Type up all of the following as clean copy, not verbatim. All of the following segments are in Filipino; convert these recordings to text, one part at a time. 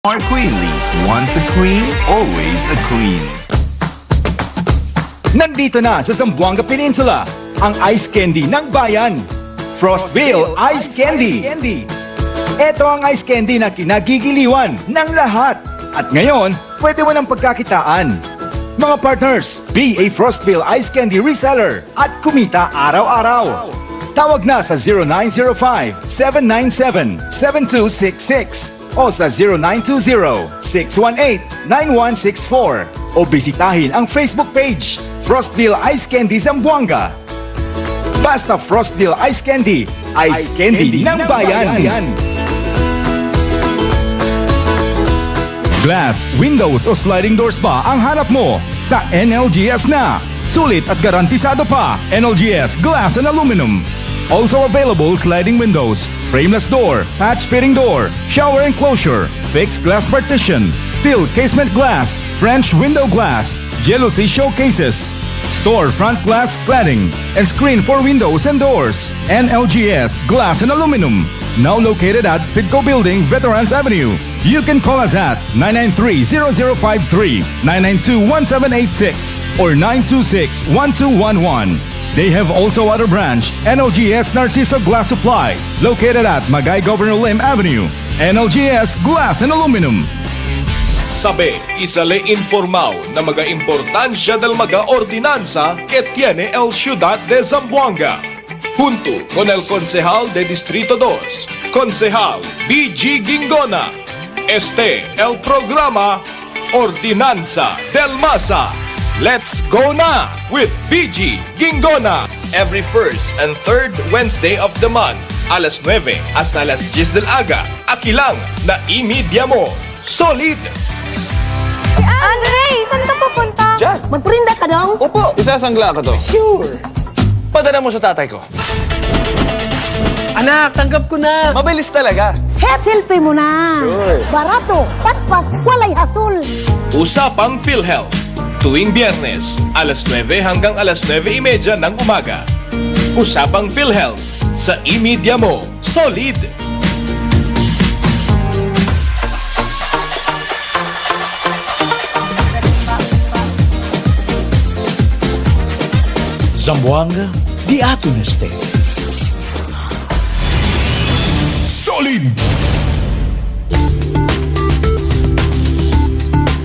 More queenly. Once a queen, always a queen. Nandito na sa Zamboanga Peninsula, ang ice candy ng bayan. Frostville Ice Candy. Ito ang ice candy na kinagigiliwan ng lahat. At ngayon, pwede mo ng pagkakitaan. Mga partners, be a Frostville Ice Candy reseller at kumita araw-araw. Tawag na sa 0905-797-7266 o sa 0920-618-9164 o bisitahin ang Facebook page Frostville Ice Candy Zamboanga. Basta Frostville Ice Candy, ice candy ng bayan. Glass, windows o sliding doors ba ang hanap mo? Sa NLGS na! Sulit at garantisado pa, NLGS Glass and Aluminum. Also available sliding windows, frameless door, patch fitting door, shower enclosure, fixed glass partition, steel casement glass, French window glass, jealousy showcases, store front glass cladding, and screen for windows and doors. NLGS Glass and Aluminum. Now located at Fidco Building, Veterans Avenue. You can call us at 993-0053, 992-1786, or 926-1211. They have also other branch, NLGS Narciso Glass Supply, located at Magay Governor Lim Avenue. NLGS Glass and Aluminum. Sabi, isale informaw na mga-importansya del mga-ordinanza que tiene el Ciudad de Zamboanga. Junto con el Concejal de Distrito 2, Concejal BG Gingona. Este el programa Ordinanza del Masa. Let's go na with BG Gingona. Every first and third Wednesday of the month, alas 9 hasta alas 10 del aga. Aki lang na i-media mo. Solid! Andre, saan ka pupunta? Diyan. Magpurinda ka dong? Opo, isasangla ko to. Sure. Padala mo sa tatay ko. Anak, tanggap ko na. Mabilis talaga. Selfie mo na. Sure. Barato, paspas, walay hasul. Usapang PhilHealth. Tuwing Biyernes, alas 9 hanggang alas 9:30 ng umaga. Usapang PhilHealth sa i-media mo. Solid! Zamboanga, di ato neste. Solid!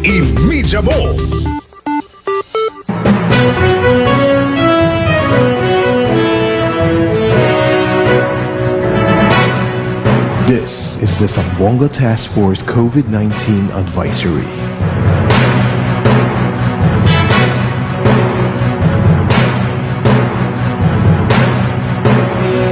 I-media mo! This is the Zamboanga Task Force COVID-19 Advisory.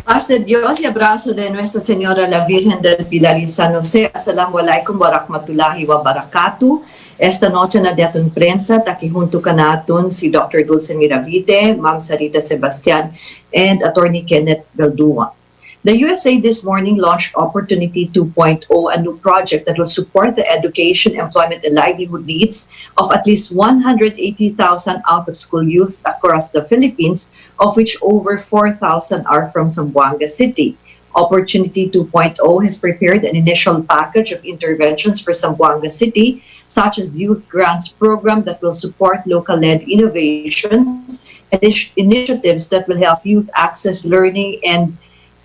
Paz de Dios y abrazo de Nuestra Señora la Virgen del Pilar y San José. Assalamualaikum warahmatullahi wabarakatuh. Esta noche na datun prensa, takihunto ka natin si Dr. Dulce Miravite, Ma'am Sarita Sebastian, and Attorney Kenneth Galdua. The USA this morning launched Opportunity 2.0, a new project that will support the education, employment, and livelihood needs of at least 180,000 out-of-school youth across the Philippines, of which over 4,000 are from Zamboanga City. Opportunity 2.0 has prepared an initial package of interventions for Zamboanga City, such as Youth Grants Program that will support local-led innovations and initiatives that will help youth access learning and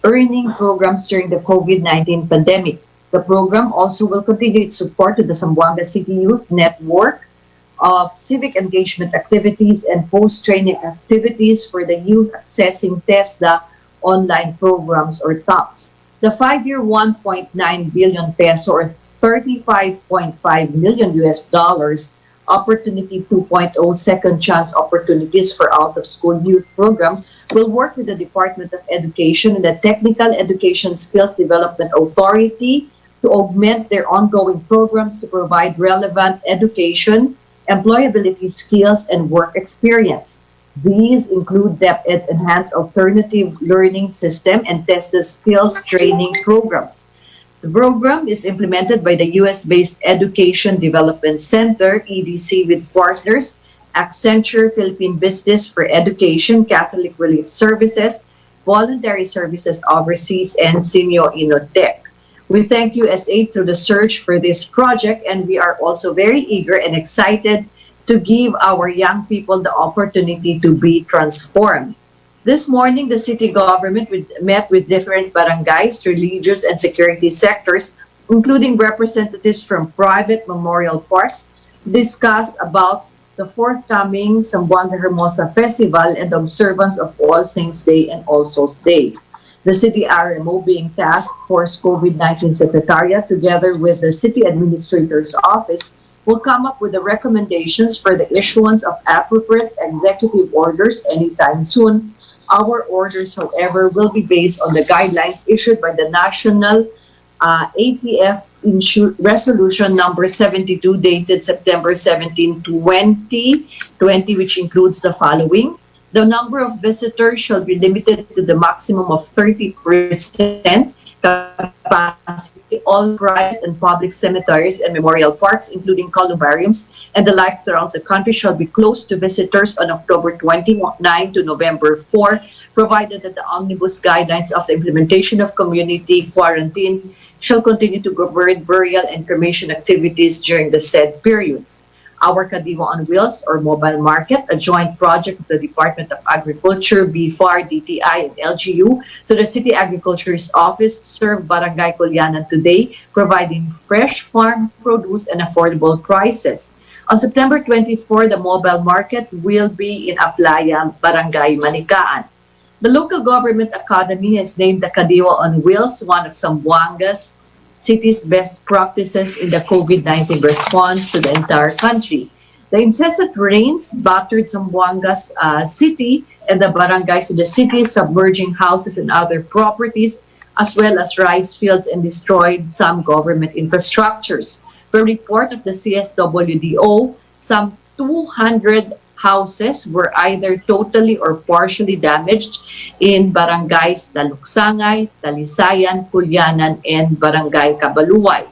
earning programs during the COVID-19 pandemic. The program also will continue its support to the Zamboanga City Youth Network of civic engagement activities and post-training activities for the youth accessing TESDA online programs or TOPS. The 5-year 1.9 billion peso or 35.5 million US dollars Opportunity 2.0 Second Chance Opportunities for Out-of-School Youth Program will work with the Department of Education and the Technical Education Skills Development Authority to augment their ongoing programs to provide relevant education, employability skills, and work experience. These include DepEd's Enhanced Alternative Learning System and TESDA's Skills Training Programs. The program is implemented by the US-based Education Development Center, EDC, with partners Accenture Philippine Business for Education, Catholic Relief Services, Voluntary Services Overseas, and Simeo Inotech. We thank USA through the search for this project, and we are also very eager and excited to give our young people the opportunity to be transformed. This morning, the city government met with different barangays, religious and security sectors, including representatives from private memorial parks, discussed about the forthcoming Zamboanga Hermosa Festival and the observance of All Saints Day and All Souls Day. The city RMO, being Task Force COVID-19 Secretariat, together with the city administrator's office, will come up with the recommendations for the issuance of appropriate executive orders anytime soon. Our orders, however, will be based on the guidelines issued by the National ATF Resolution number 72 dated September 17, 2020, which includes the following. The number of visitors shall be limited to the maximum of 30% capacity. All private and public cemeteries and memorial parks, including columbariums and the like throughout the country, shall be closed to visitors on October 29 to November 4, provided that the omnibus guidelines of the implementation of community quarantine shall continue to govern burial and cremation activities during the said periods. Our Kadiwa on Wheels or mobile market, a joint project of the Department of Agriculture, BFAR, DTI, and LGU, so the City Agriculture's Office served Barangay Kulyanan today, providing fresh farm produce and affordable prices. On September 24, the mobile market will be in Aplaya, Barangay Manikaan. The local government academy has named the Kadiwa on Wheels one of Zamboanga's city's best practices in the COVID-19 response to the entire country. The incessant rains battered Zamboanga's city and the barangays of the city, submerging houses and other properties, as well as rice fields, and destroyed some government infrastructures. Per report of the CSWDO, some 200 houses were either totally or partially damaged in barangays Taluksangay, Talisayan, Kulyanan, and Barangay Kabaluway.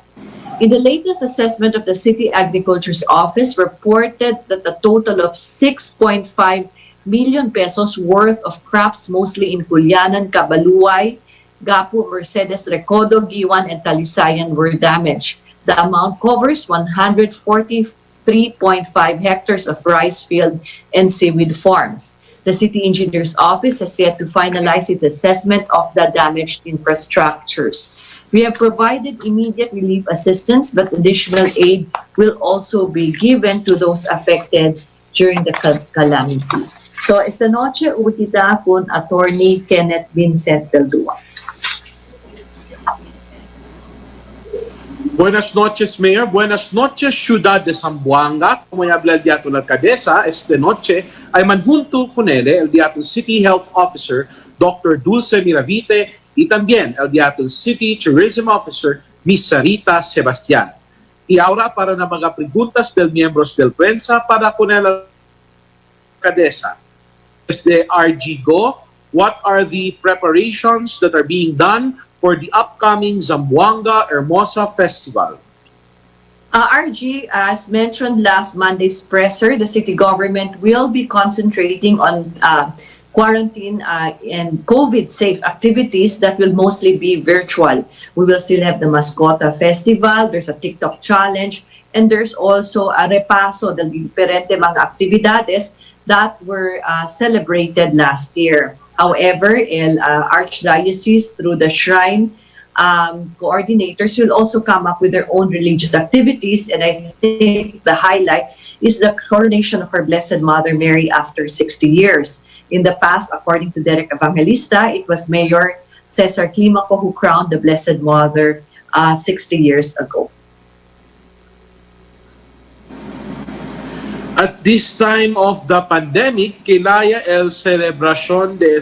In the latest assessment of the City Agriculture's Office, reported that a total of 6.5 million pesos worth of crops, mostly in Kulyanan, Kabaluway, Gapu, Mercedes, Recodo, Giwan, and Talisayan, were damaged. The amount covers 143.5 hectares of rice field and seaweed farms. The City Engineer's Office has yet to finalize its assessment of the damaged infrastructures. We have provided immediate relief assistance, but additional aid will also be given to those affected during the calamity. So, esta noche, uwi kita con Attorney Kenneth Vincent Caldua. Buenas noches, Mayor. Buenas noches, Ciudad de Zamboanga. Como habla el día la alcaldesa, esta noche ay manjunto con él el día City Health Officer, Dr. Dulce Miravite, y también el día City Tourism Officer, Miss Sarita Sebastián. Y ahora para na mga preguntas del miembros del prensa para con el alcaldesa. Desde RG Go, what are the preparations that are being done for the upcoming Zamboanga Hermosa Festival? RG, as mentioned last Monday's presser, the city government will be concentrating on quarantine and COVID-safe activities that will mostly be virtual. We will still have the Mascota Festival, there's a TikTok challenge, and there's also a repaso del diferente mga actividades that were celebrated last year. However, Archdiocese, through the Shrine coordinators, will also come up with their own religious activities, and I think the highlight is the coronation of our Blessed Mother Mary after 60 years. In the past, according to Derek Evangelista, it was Mayor Cesar Climaco who crowned the Blessed Mother 60 years ago. At this time of the pandemic, kilaya el celebración de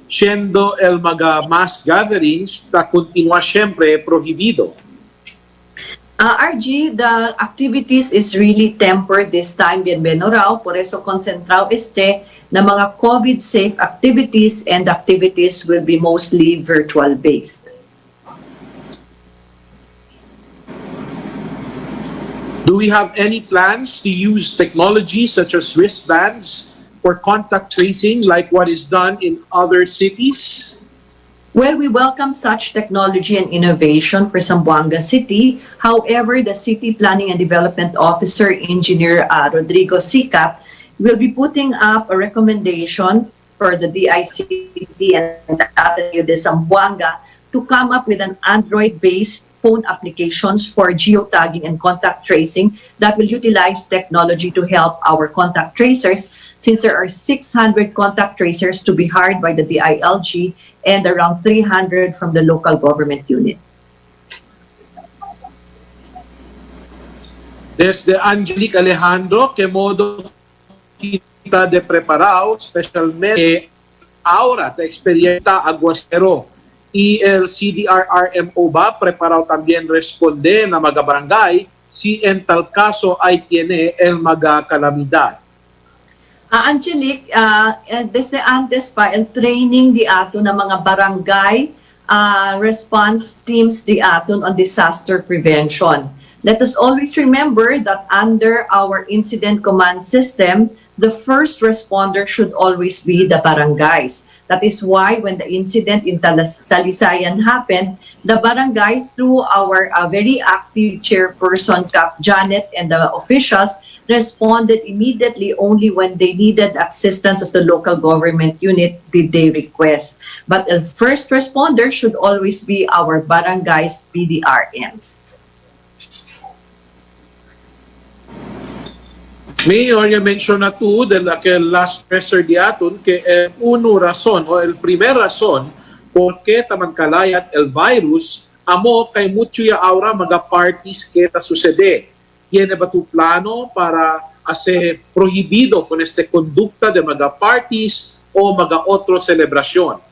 siendo el mga mass gatherings na continua siempre prohibido. RG, the activities is really tempered this time, bienveno raw, por eso concentrado na mga COVID-safe activities, and activities will be mostly virtual-based. Do we have any plans to use technology such as wristbands for contact tracing like what is done in other cities? Well, we welcome such technology and innovation for Zamboanga City. However, the City Planning and Development Officer, Engineer Rodrigo Sicap, will be putting up a recommendation for the DICT and the Ateneo de Zamboanga to come up with an Android-based phone applications for geotagging and contact tracing that will utilize technology to help our contact tracers, since there are 600 contact tracers to be hired by the DILG and around 300 from the local government unit. Desde Angelique Alejandro, que modo kita de preparado, especialmente ahora de experiencia aguacero. Y el CDRRMO ba preparado también responde na mga barangay si en tal caso ay tiene el mga kalamidad. Angelique, desde antes pa, el training di ato ng mga barangay response teams di aton on disaster prevention. Let us always remember that under our incident command system, the first responder should always be the barangays. That is why when the incident in Talisayan happened, the barangay, through our very active chairperson, Cap Janet, and the officials, responded immediately only when they needed assistance of the local government unit did they request. But the first responder should always be our barangays, BDRMs. Mayor, you mentioned na to que last presser diaton que el uno razón o el primer razón por qué taman kalayat el virus amo kay mucho ya aura mga parties que ta sucede. Tiene ba tu plano para hacer prohibido con este conducta de mga parties o mga otro celebrasyon?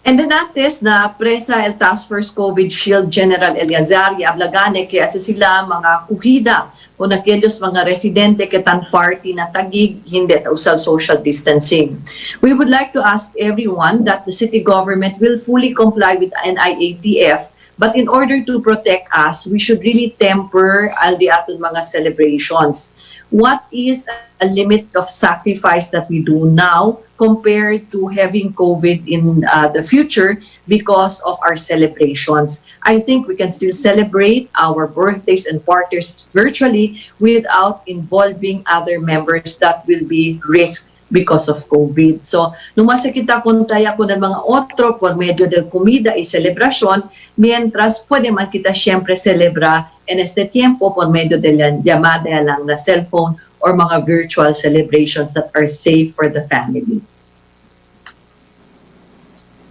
And then antes na presa el Task Force COVID Shield General Eliazar Ablagane kaya sila mga kuhida o nakilos mga residente ketan party na tagig hindi usal social distancing. We would like to ask everyone that the city government will fully comply with NIATF, but in order to protect us, we should really temper al di aton mga celebrations. What is a limit of sacrifice that we do now compared to having COVID in the future because of our celebrations? I think we can still celebrate our birthdays and parties virtually without involving other members that will be risk because of COVID. So, numasa kita kontaya ko ng mga otro por medio del comida y celebrasyon, mientras pwede man kita siyempre celebra en este tiempo por medio de la llamada lang na cellphone or mga virtual celebrations that are safe for the family.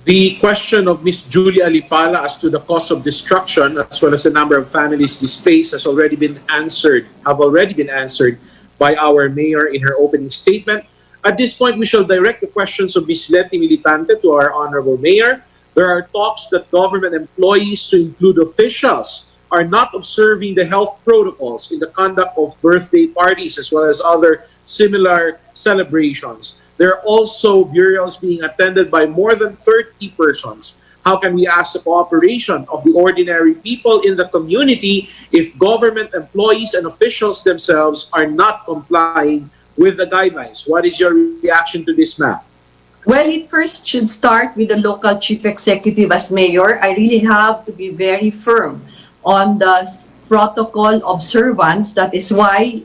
The question of Ms. Julia Alipala as to the cause of destruction as well as the number of families displaced have already been answered by our mayor in her opening statement. At this point, we shall direct the questions of Ms. Letty Militante to our honorable mayor. There are talks that government employees, to include officials, are not observing the health protocols in the conduct of birthday parties as well as other similar celebrations. There are also burials being attended by more than 30 persons. How can we ask the cooperation of the ordinary people in the community if government employees and officials themselves are not complying with the guidelines? What is your reaction to this, ma'am? Well, it first should start with the local chief executive. As mayor, I really have to be very firm on the protocol observance. That is why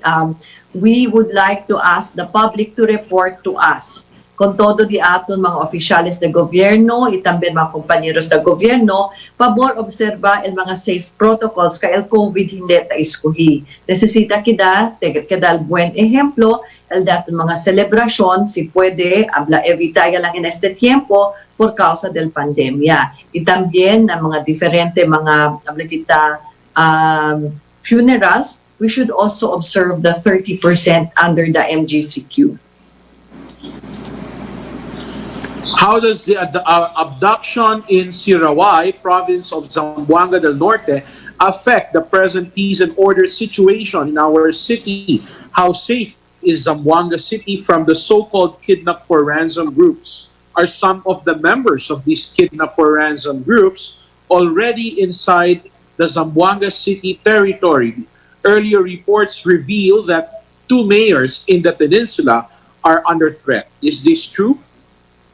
we would like to ask the public to report to us kung todo di aton mga opisyales de gobyerno, itamben mga kompanyeros de gobyerno, pabor observa el mga safe protocols kay el COVID hindi ta iskuhi. Necesita kedal buen ejemplo, el daton mga celebrasyon, si puede, habla evitaya lang en este tiempo por causa del pandemia. Y también na mga diferente mga habla kita funerals, we should also observe the 30% under the MGCQ. How does the abduction in Sirawai, province of Zamboanga del Norte, affect the present peace and order situation in our city? How safe is Zamboanga City from the so-called kidnap for ransom groups? Are some of the members of these kidnap for ransom groups already inside the Zamboanga City territory? Earlier reports reveal that 2 mayors in the peninsula are under threat. Is this true?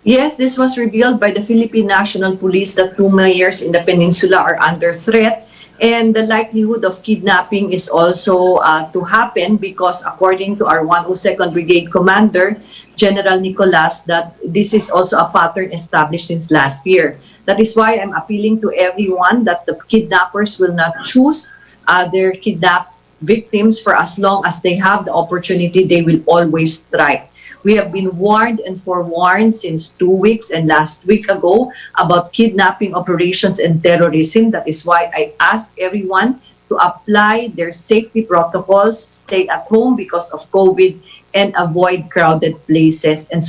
Yes, this was revealed by the Philippine National Police that 2 mayors in the peninsula are under threat, and the likelihood of kidnapping is also to happen because according to our 102nd Brigade Commander, General Nicolas, that this is also a pattern established since last year. That is why I'm appealing to everyone that the kidnappers will not choose their kidnapped victims. For as long as they have the opportunity, they will always strike. We have been warned and forewarned since 2 weeks and last week ago about kidnapping operations and terrorism. That is why I ask everyone to apply their safety protocols, stay at home because of COVID, and avoid crowded places and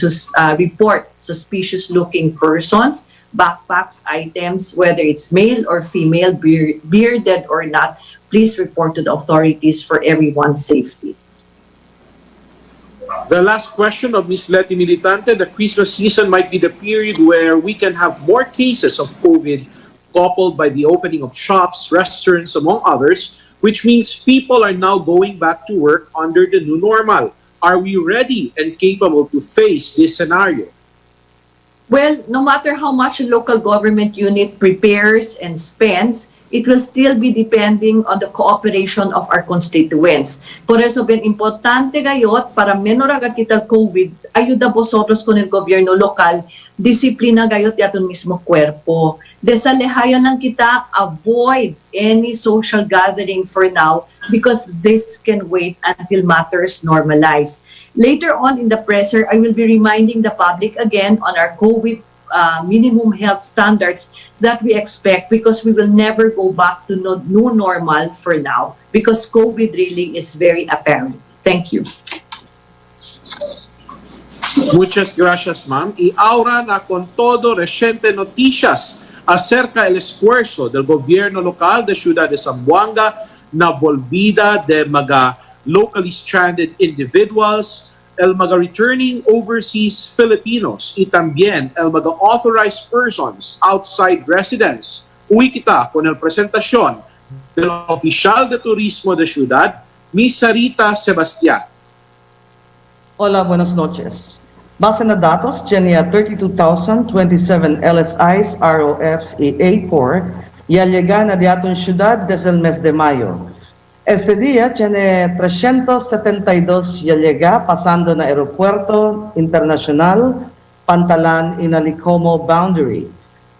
report suspicious-looking persons, backpacks, items, whether it's male or female, bearded or not. Please report to the authorities for everyone's safety. The last question of Ms. Letty Militante, the Christmas season might be the period where we can have more cases of COVID coupled by the opening of shops, restaurants, among others, which means people are now going back to work under the new normal. Are we ready and capable to face this scenario? Well, no matter how much a local government unit prepares and spends, it will still be depending on the cooperation of our constituents. Por eso, ben importante gayot para menoragat kita COVID, ayuda vosotros con el gobierno local, disiplina gayot yaton mismo cuerpo. Desalehayan lang kita, avoid any social gathering for now because this can wait until matters normalize. Later on in the presser, I will be reminding the public again on our COVID minimum health standards that we expect because we will never go back to new normal for now because COVID really is very apparent. Thank you. Muchas gracias, ma'am. I-aura na con todo reciente noticias acerca el esfuerzo del gobierno local de Ciudad de Zamboanga na volvida de mga locally stranded individuals, el mga returning overseas Filipinos, y también el mga authorized persons outside residence. Uwi kita con el presentasyon del oficial de turismo de ciudad, Miss Sarita Sebastian. Hola, buenas noches. Base na datos, tenía 32,027 LSIs, ROFs y A4 y al llegar a diatong ciudad desde el mes de mayo. Ese día tiene 372 ya llega pasando na Aeropuerto Internacional Pantalan Inalicomo Boundary.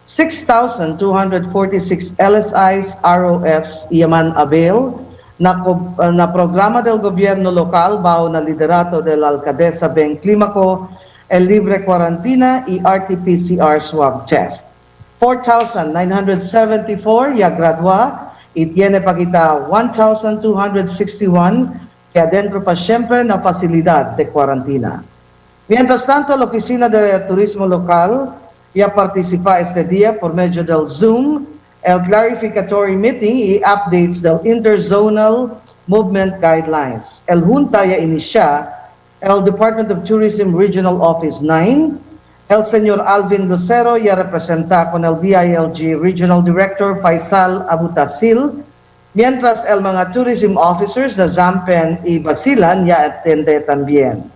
6,246 LSIs, ROFs y yaman avail na programa del gobierno local bao na liderato del alcaldesa Ben Climaco, el libre cuarantina y RT-PCR swab test. 4,974 ya gradua y tiene pa kita 1,261 que adentro pa siempre na facilidad de cuarantina. Mientras tanto, la Oficina de Turismo Local ya participa este día por medio del Zoom, el clarificatory meeting y updates del Interzonal Movement Guidelines. El Junta ya inicia el Department of Tourism Regional Office 9, el señor Alvin Lucero ya representa con el DILG Regional Director Faisal Abutasil, mientras el mga tourism officers de Zampen y Basilan ya atiende también.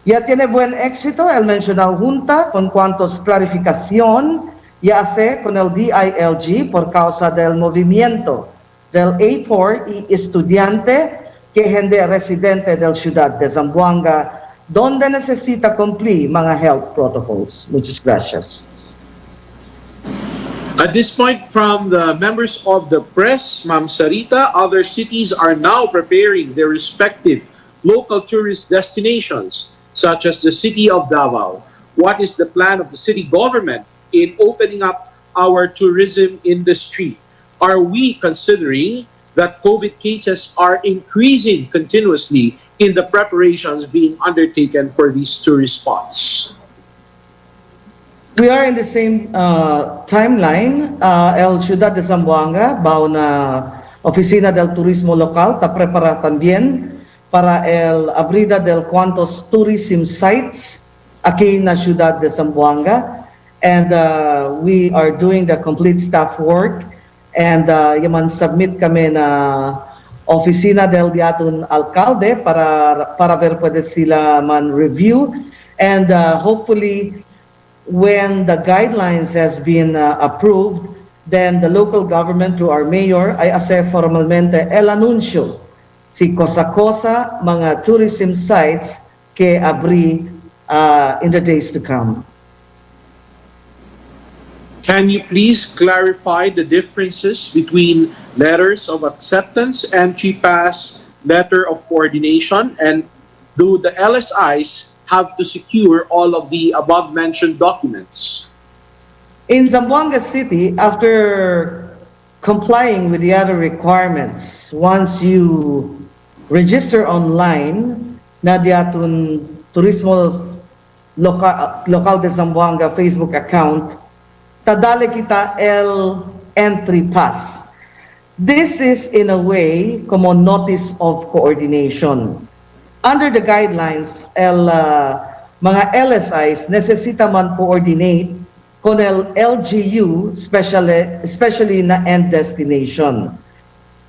Ya tiene buen éxito el mencionado junta con cuantos clarificación ya hace con el DILG por causa del movimiento del A4 y estudiante que gente residente del ciudad de Zamboanga donde necesita cumplir mga health protocols. Muchas gracias. At this point, from the members of the press, Ma'am Sarita, other cities are now preparing their respective local tourist destinations, such as the city of Davao. What is the plan of the city government in opening up our tourism industry? Are we considering that COVID cases are increasing continuously in the preparations being undertaken for these tourist spots? We are in the same timeline. El Ciudad de Zamboanga, bao na Oficina del Turismo Local, ta prepara también para el abrida del cuantos tourism sites aquí na Ciudad de Zamboanga. And we are doing the complete staff work. And yaman submit kami na Oficina del Diaton Alcalde para ver pwede sila man review and hopefully when the guidelines has been approved, then the local government through our mayor ay hace formalmente el anuncio si cosa mga tourism sites que abri in the days to come. Can you please clarify the differences between letters of acceptance, entry pass, letter of coordination, and do the LSIs have to secure all of the above-mentioned documents? In Zamboanga City, after complying with the other requirements, once you register online na diaton Turismo Local de Zamboanga Facebook account, tadali kita el entry pass. This is in a way como notice of coordination. Under the guidelines, mga LSIs necesita man coordinate con el LGU, especially na end destination.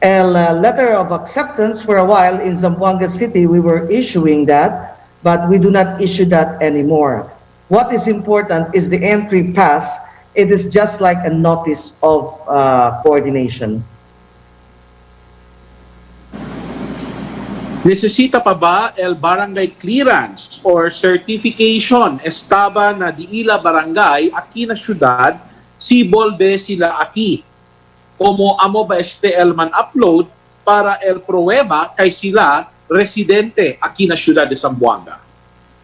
El letter of acceptance, for a while in Zamboanga City, we were issuing that, but we do not issue that anymore. What is important is the entry pass. It is just like a notice of coordination. Necesita pa ba el barangay clearance or certification estaba na diila barangay aquí na syudad si bolbe sila aquí? Como amo ba este el man upload para el prueba kay sila residente aquí na syudad de Zamboanga?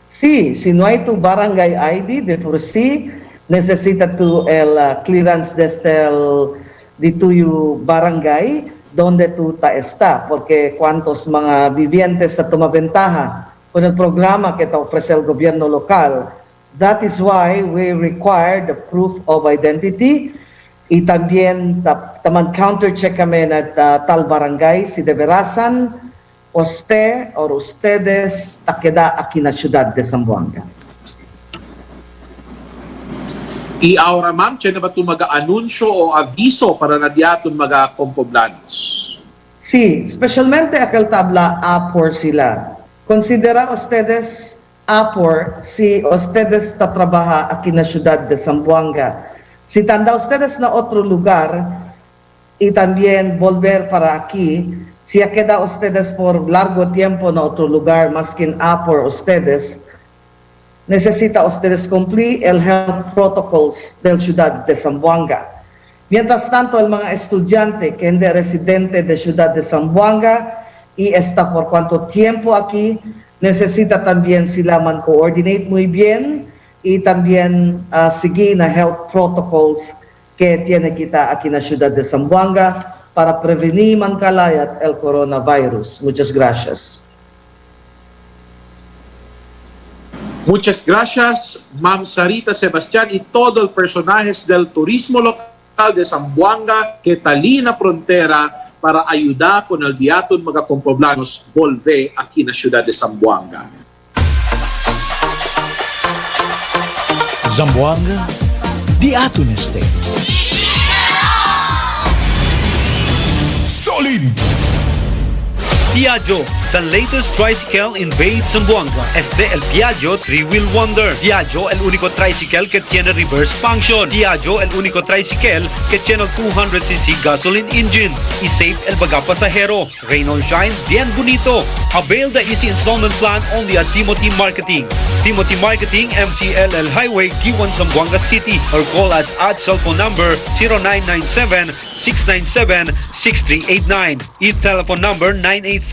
Sí, si no hay tu barangay ID de por sí, necesita tu el clearance desde el de tuyo barangay donde tú está, porque cuantos mga vivientes sa tumabentaha con el programa que te ofrece el gobierno local. That is why we require the proof of identity y también taman counter-check kami na tal barangay si deberasan usted or ustedes takeda aquí na ciudad de Zamboanga. I-aura ma'am, tiyan na ba ito mag-anunsyo o aviso para na diyaton mag-compoblanos? Sí, especialmente aquel tabla APOR sila. Considera ustedes APOR si ustedes tatrabaja aquí na ciudad de Zamboanga. Si tanda ustedes na otro lugar y también volver para aquí, si queda ustedes por largo tiempo na otro lugar, maskin APOR ustedes, necesita ustedes cumplir el health protocols del ciudad de Zamboanga. Mientras tanto, el mga estudiante que hindi residente de ciudad de Zamboanga y está por cuánto tiempo aquí, necesita también sila man coordinate muy bien y también seguir na health protocols que tiene kita aquí na ciudad de Zamboanga para prevenir man kalayat el coronavirus. Muchas gracias. Muchas gracias, Ma'am Sarita Sebastián y todo el personajes del turismo local de Zamboanga que talina frontera para ayudar con el diaton mga compoblanos volver aquí na ciudad de Zamboanga. Zamboanga, di aton este. Solid! Piaggio, the latest tricycle invade Zamboanga. Este el Piaggio 3-wheel wonder. Piaggio, el único tricycle que tiene reverse function. Piaggio, el único tricycle que tiene el 200cc gasoline engine. Y safe el baga pasajero. Rain or shine, bien bonito. Avail the easy installment plan only at Timothy Marketing. Timothy Marketing, MCLL Highway, G1 Zamboanga City. Or call us at cell phone number 0997-697-6389. E-telephone number 984-0848.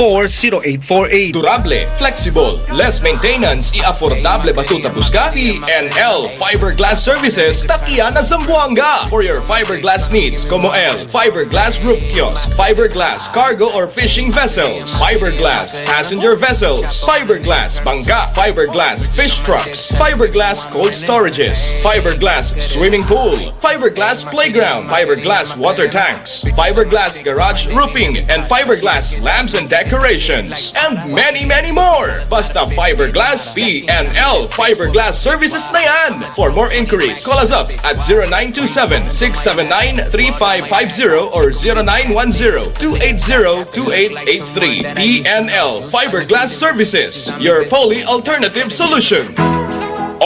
Durable, flexible, less maintenance, i-affordable batuta busca? PNL Fiberglass Services, Takia na Zamboanga. For your fiberglass needs, como el fiberglass roof kiosk, fiberglass cargo or fishing vessels, fiberglass passenger vessels, fiberglass bangka, fiberglass fish trucks, fiberglass cold storages, fiberglass swimming pool, fiberglass playground, fiberglass water tanks, fiberglass garage roofing, and fiberglass lamps and decorations, and many, many more. Basta fiberglass, PNL Fiberglass Services na yan. For more inquiries, call us up at 0927-679-3550 or 0910-280-2883. PNL Fiberglass Services, your fully alternative solution.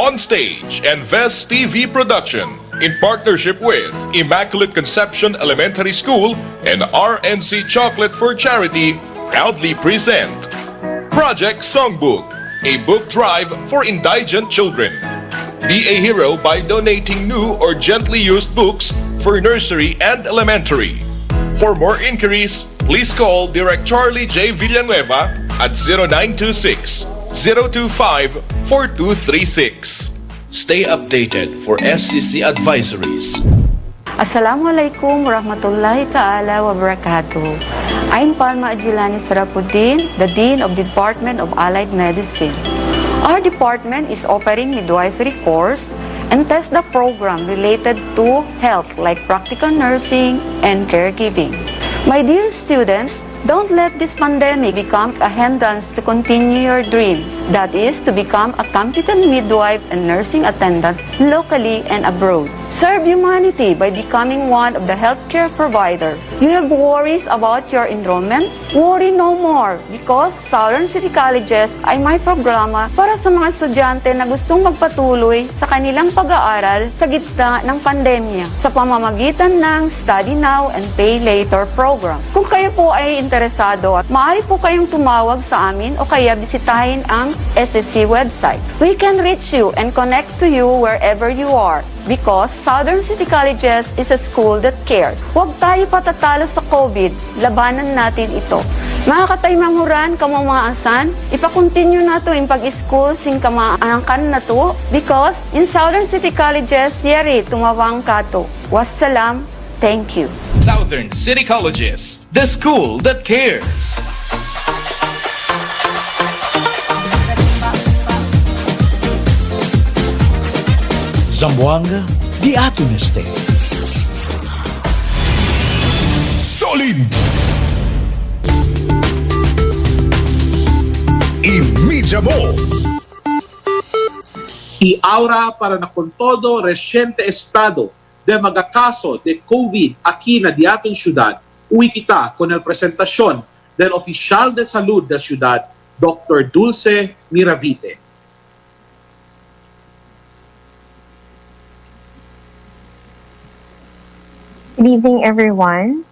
On Stage and Vest TV Production, in partnership with Immaculate Conception Elementary School and RNC Chocolate for Charity, proudly present Project Songbook, a book drive for indigent children. Be a hero by donating new or gently used books for nursery and elementary. For more inquiries, please call Direct Charlie J. Villanueva at 0926-025-4236. Stay updated for SCC advisories. Assalamualaikum warahmatullahi ta'ala wabarakatuh. I'm Palma Ajilani Sarapuddin, the Dean of the Department of Allied Medicine. Our department is offering midwifery course and test the program related to health like practical nursing and caregiving. My dear students, don't let this pandemic become a hindrance to continue your dreams. That is, to become a competent midwife and nursing attendant locally and abroad. Serve humanity by becoming one of the healthcare providers. You have worries about your enrollment? Worry no more because Southern City Colleges ay may programa para sa mga estudyante na gustong magpatuloy sa kanilang pag-aaral sa gitna ng pandemya sa pamamagitan ng Study Now and Pay Later program. Kung kayo po ay interesado, at maaari po kayong tumawag sa amin o kaya bisitahin ang SSC website. We can reach you and connect to you wherever you are because Southern City Colleges is a school that cares. Huwag tayo patatalo sa COVID, labanan natin ito. Mga kataymanguran, kamamaasan, ipakontinue na to in pag-school sing kamaangkan na to because in Southern City Colleges, yari tumawang ka to. Wassalam, thank you. Southern City Colleges, the school that cares. Zamboanga, di aton estate. Solid! Imidya mo! Iaura para na con todo reciente estado de mga caso de COVID aquí na diaton syudad, uwi kita con el presentación del oficial de salud da syudad, Dr. Dulce Miravite. Good evening, everyone.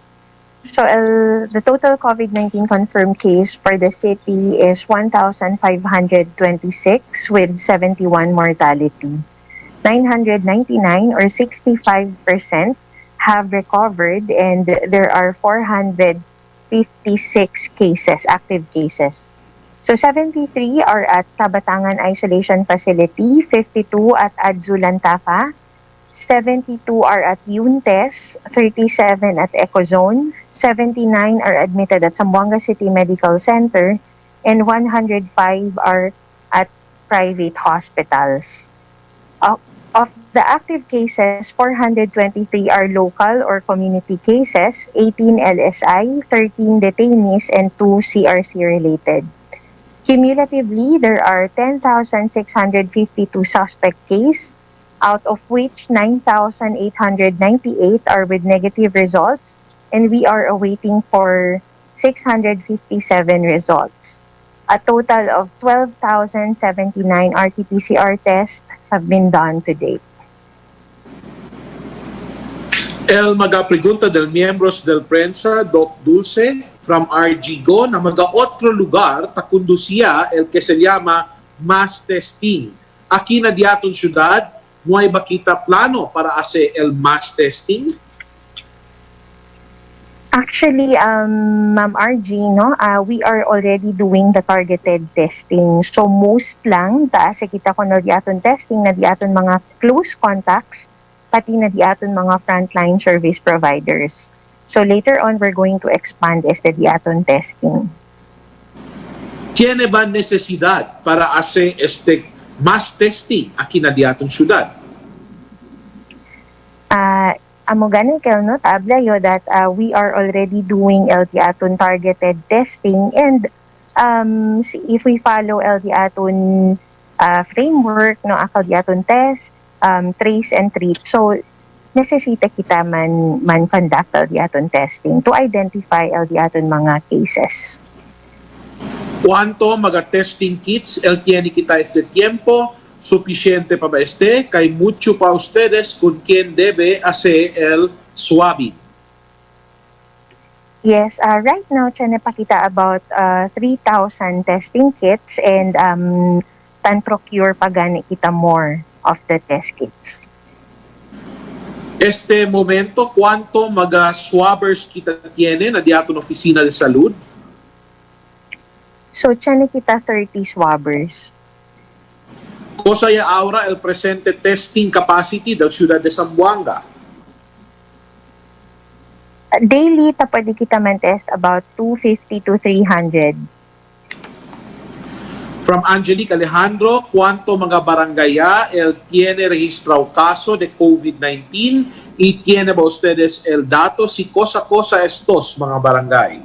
So, the total COVID-19 confirmed case for the city is 1,526 with 71 mortality. 999 or 65% have recovered and there are 456 cases, active cases. So, 73 are at Tabatangan Isolation Facility, 52 at Adzulan Tafa, 72 are at Yuntes, 37 at Ecozone, 79 are admitted at Zamboanga City Medical Center, and 105 are at private hospitals. Of the active cases, 423 are local or community cases, 18 LSI, 13 detainees, and 2 CRC related. Cumulatively, there are 10,652 suspect cases, out of which 9,898 are with negative results, and we are awaiting for 657 results. A total of 12,079 RT-PCR tests have been done to date. El mga pregunta del miembros del prensa, Doc Dulce, from RGGO, na mga otro lugar, takundusia el que se llama mass testing. Aquí na diaton syudad, Muay ba kita plano para ase el mass testing? Actually, Ma'am RG, no, we are already doing the targeted testing. So most lang, taas kita ko na diaton testing na diaton mga close contacts, pati na diaton mga frontline service providers. So later on, we're going to expand este diaton testing. Tiene ba necesidad para ase este mass testing aquí na diaton syudad? Amo ganin kayo no tabla yo that we are already doing LT aton targeted testing, and if we follow LT aton framework no akal di aton test, trace and treat, so necesita kita man conduct LT aton testing to identify LT aton mga cases. ¿Cuánto mga testing kits el tiene kita este tiempo Suficiente pa ba kay mucho pa ustedes con quien debe hacer el swabbing? Yes, right now, pakita about 3,000 testing kits and tan procure pa gani kita more of the test kits. Este momento, ¿cuánto mga swabbers kita tiene na diato na oficina de salud? So, kita 30 swabbers. Cosa ya ahora el presente testing capacity del ciudad de Zamboanga? Daily, pwede kita man-test about 250 to 300. From Angelique Alejandro, ¿cuánto mga barangaya el tiene registrado caso de COVID-19 y tiene ba ustedes el dato si cosa estos mga barangay?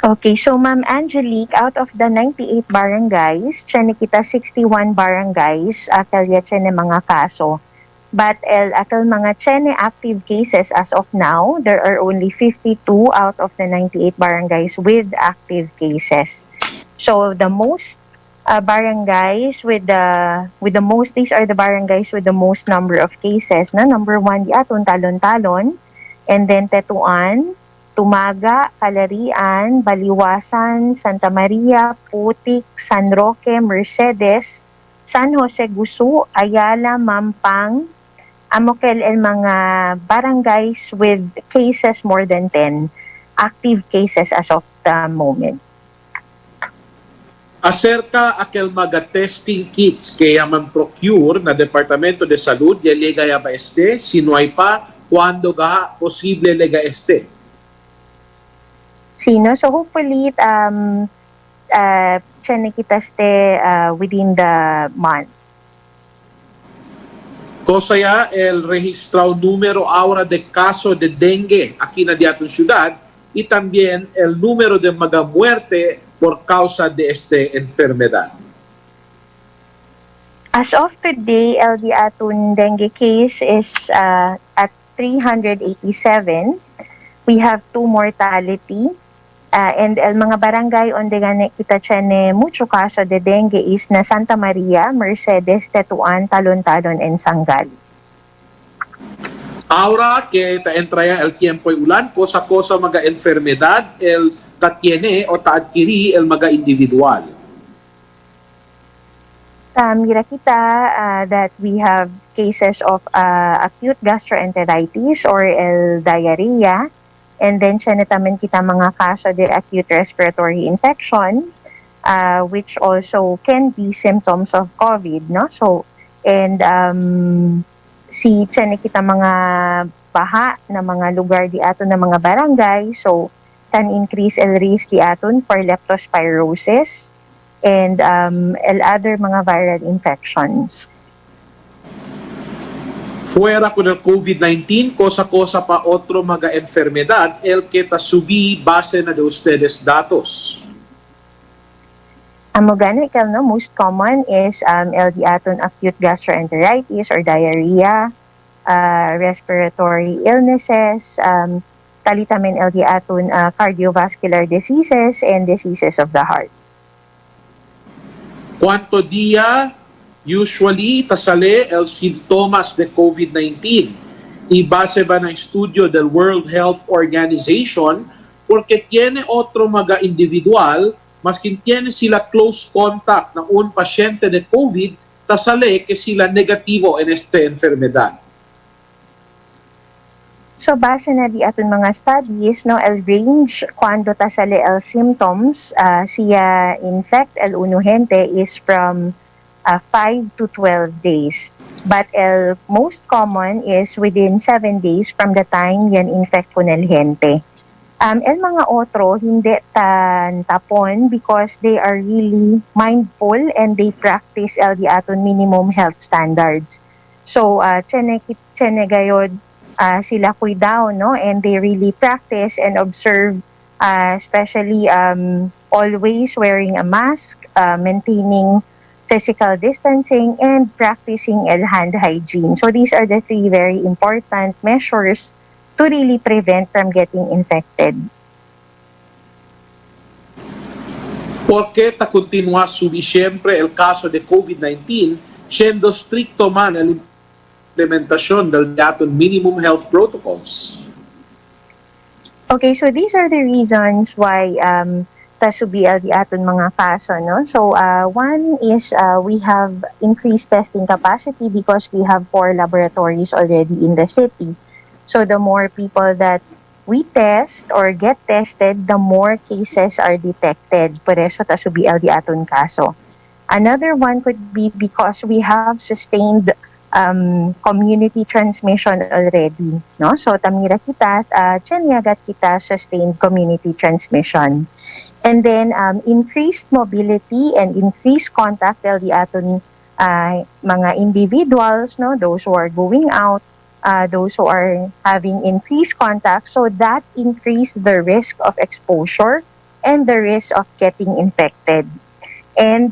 Okay, so Ma'am Angelique, out of the 98 barangays, kita 61 barangays, kalya mga kaso. But atal mga active cases as of now, there are only 52 out of the 98 barangays with active cases. So the most barangays with the most, these are the barangays with the most number of cases. Na number 1 di aton Talon-Talon, and then Tetuan, Tumaga, Calarian, Baliwasan, Santa Maria, Putik, San Roque, Mercedes, San Jose Gusu, Ayala, Mampang, Amokel, mga barangays with cases more than 10 active cases as of the moment. Acerca aquel mga testing kits kaya man procure na Departamento de Salud, ya lega ya ba sino ay pa, cuando ga posible lega Sino? So hopefully, kita within the month. Cosa ya el registrado número ahora de caso de dengue aquí na diaton ciudad y también el número de mga muerte por causa de este enfermedad. As of today, el diaton dengue case is at 387. We have 2 mortality. And el mga barangay onde gani kita tiene mucho caso de dengue is na Santa Maria, Mercedes, Tetuan, Talon-Talon, and Sangal. Ahora que ta entra ya el tiempo y ulan, cosa mga enfermedad el tiene o adquiri el mga individual. Mira kita that we have cases of acute gastroenteritis or el diarrhea. And then, naman kita mga kaso de acute respiratory infection, which also can be symptoms of COVID, no? So, and kita mga baha na mga lugar di aton na mga barangay, so can increase el risk di aton for leptospirosis and other mga viral infections. Fuera con el COVID-19, cosa pa otro mga enfermedad el que ta subi base na de ustedes datos. Gano no, most common is el diaton acute gastroenteritis or diarrhea, respiratory illnesses, talitamin el diaton cardiovascular diseases and diseases of the heart. ¿Cuánto día usually tasale el sintomas de COVID-19? Y base ba ng estudio del World Health Organization, porque tiene otro mga individual, maskin tiene sila close contact ng un pasyente de COVID, tasale que sila negativo en este enfermedad. So base na di aton mga studies, no, el range cuando tasale el symptoms siya infect el unuhente is from 5 to 12 days. But el most common is within 7 days from the time yan infect po nel gente. El mga otro hindi tan tapon because they are really mindful and they practice el di aton minimum health standards. So chene gayod sila cuidado, no, and they really practice and observe, especially always wearing a mask, maintaining physical distancing, and practicing hand hygiene. So these are the 3 very important measures to really prevent from getting infected. Porque ta continua subi siempre el caso de COVID-19, siendo stricto man el implementación del datos minimum health protocols. Okay, so these are the reasons why tasubial di aton mga kaso, no? So one is we have increased testing capacity because we have 4 laboratories already in the city. So the more people that we test or get tested, the more cases are detected. Por eso tasubial di aton kaso. Another one could be because we have sustained community transmission already, no? So tamira kita, tiyaniagat kita sustained community transmission. And then increased mobility and increased contact del di aton mga individuals, no? Those who are going out, those who are having increased contact, so that increase the risk of exposure and the risk of getting infected. And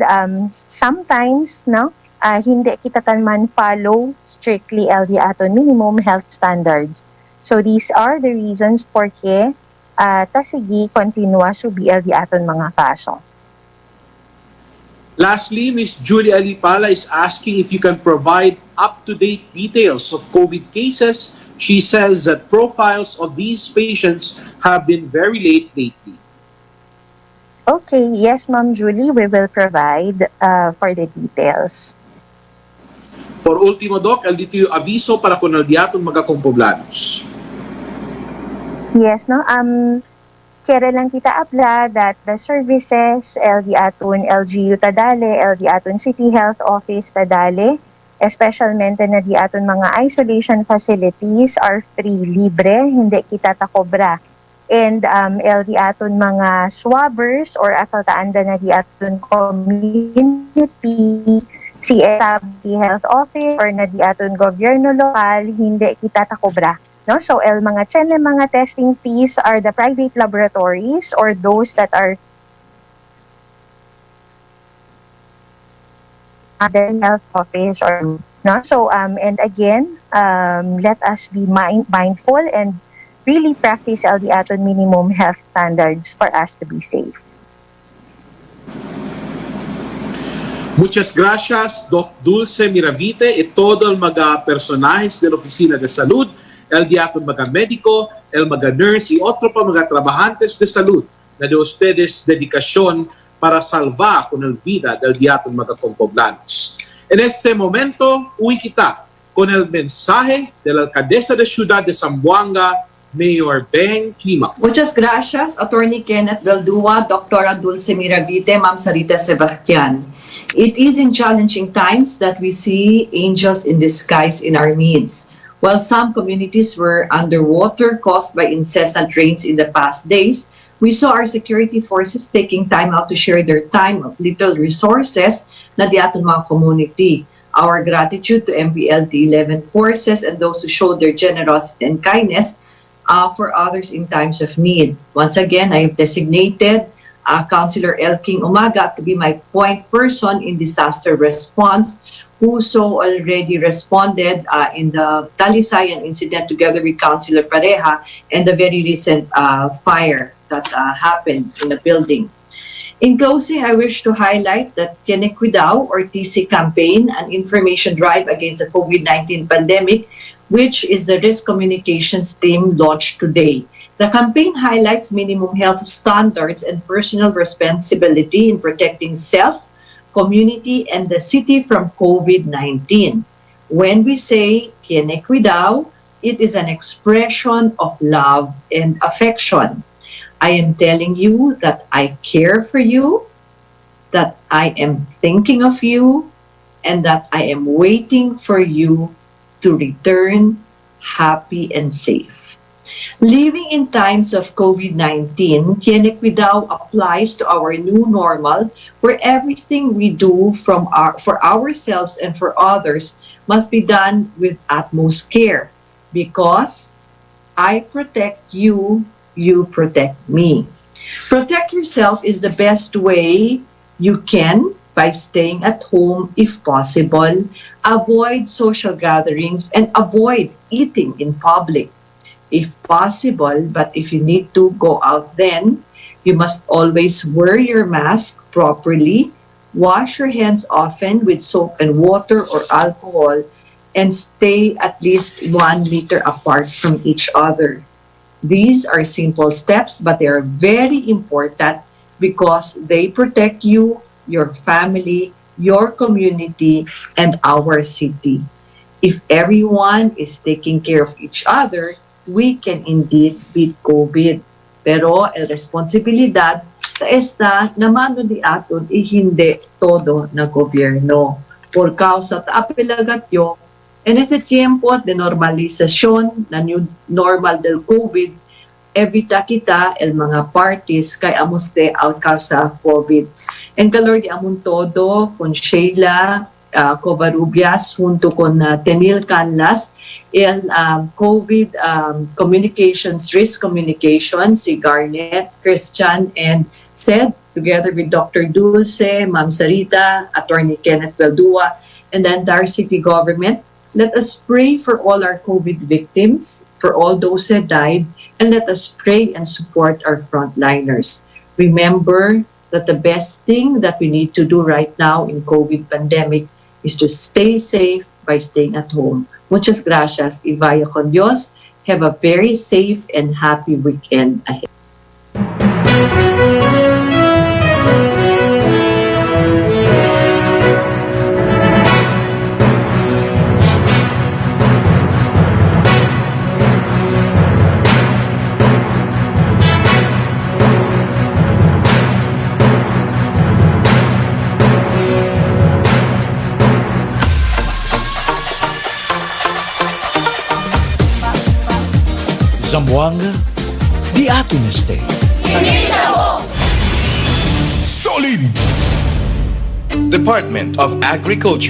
sometimes, no, hindi kita man follow strictly LD aton minimum health standards. So these are the reasons porque tasigi continua subi LD aton mga kaso. Lastly, Ms. Julie Alipala is asking if you can provide up-to-date details of COVID cases. She says that profiles of these patients have been very late lately. Okay, yes, Ma'am Julie, we will provide for the details. Por último, Doc, el dito yung aviso para con el diatong mga kompoblanos. Yes, no? Kaya lang kita abla that the services, LD aton LGU tadale, LD aton City Health Office tadale, especialmente na di aton mga isolation facilities are free, libre, hindi kita takobra. And LD aton mga swabbers or akaltaanda na di aton community, CSAB Health Office or na di aton gobyerno lokal, hindi kita takobra. No? So, mga tiyan mga testing fees are the private laboratories or those that are the health office or no. So, and again, let us be mindful and really practice LD aton minimum health standards for us to be safe. Muchas gracias, Doc Dulce Miravite e todo el mga personajes de la Oficina de Salud, el diaton mga médico, el mga nurse y otro pa mga trabajantes de salud na de ustedes dedikasyon para salvar con el vida del diaton mga kompoblanos. En este momento, uwi kita con el mensaje de la alcaldesa de Ciudad de Zamboanga, Mayor Beng Clima. Muchas gracias, Attorney Kenneth Valdua, Dr. Dulce Miravite, Ma'am Sarita Sebastian. It is in challenging times that we see angels in disguise in our midst. While some communities were underwater caused by incessant rains in the past days, we saw our security forces taking time out to share their time of little resources na di aton mga community. Our gratitude to MPLT 11 forces and those who showed their generosity and kindness for others in times of need. Once again, I have designated Councilor Elking Umaga to be my point person in disaster response, who so already responded in the Talisayan incident together with Councilor Pareja and the very recent fire that happened in the building. In closing, I wish to highlight that Kenekwidao or TC campaign, an information drive against the COVID-19 pandemic, which is the risk communications team launched today. The campaign highlights minimum health standards and personal responsibility in protecting self, community, and the city from COVID-19. When we say Kenekwidao, it is an expression of love and affection. I am telling you that I care for you, that I am thinking of you, and that I am waiting for you to return happy and safe. Living in times of COVID-19, Kenekwidao applies to our new normal, where everything we do for ourselves and for others must be done with utmost care, because I protect you, you protect me. Protect yourself is the best way you can by staying at home if possible, avoid social gatherings, and avoid eating in public if possible. But if you need to go out, then You must always wear your mask properly, wash your hands often with soap and water or alcohol, and stay at least 1 meter apart from each other. These are simple steps, but they are very important because they protect you, your family, your community, and our city. If everyone is taking care of each other, we can indeed beat COVID. Pero el responsibilidad sa esta naman di aton hindi todo na gobyerno. Por causa ta apelagatyo, en ese tiempo de normalización na new normal del COVID, evita kita el mga parties kay amuste out causa COVID. En calor di amon todo con Sheila Covarrubias junto con Tenil Canlas, el COVID Communications, Risk Communications, si Garnet, Christian, and Sed, together with Dr. Dulce, Ma'am Sarita, Attorney Kenneth Valdua, and then Dar City Government. Let us pray for all our COVID victims, for all those that died, and let us pray and support our frontliners. Remember that the best thing that we need to do right now in COVID pandemic is to stay safe by staying at home. Muchas gracias y vaya con Dios. Have a very safe and happy weekend ahead. Zamboanga, di ato na stay. Solid! Department of Agriculture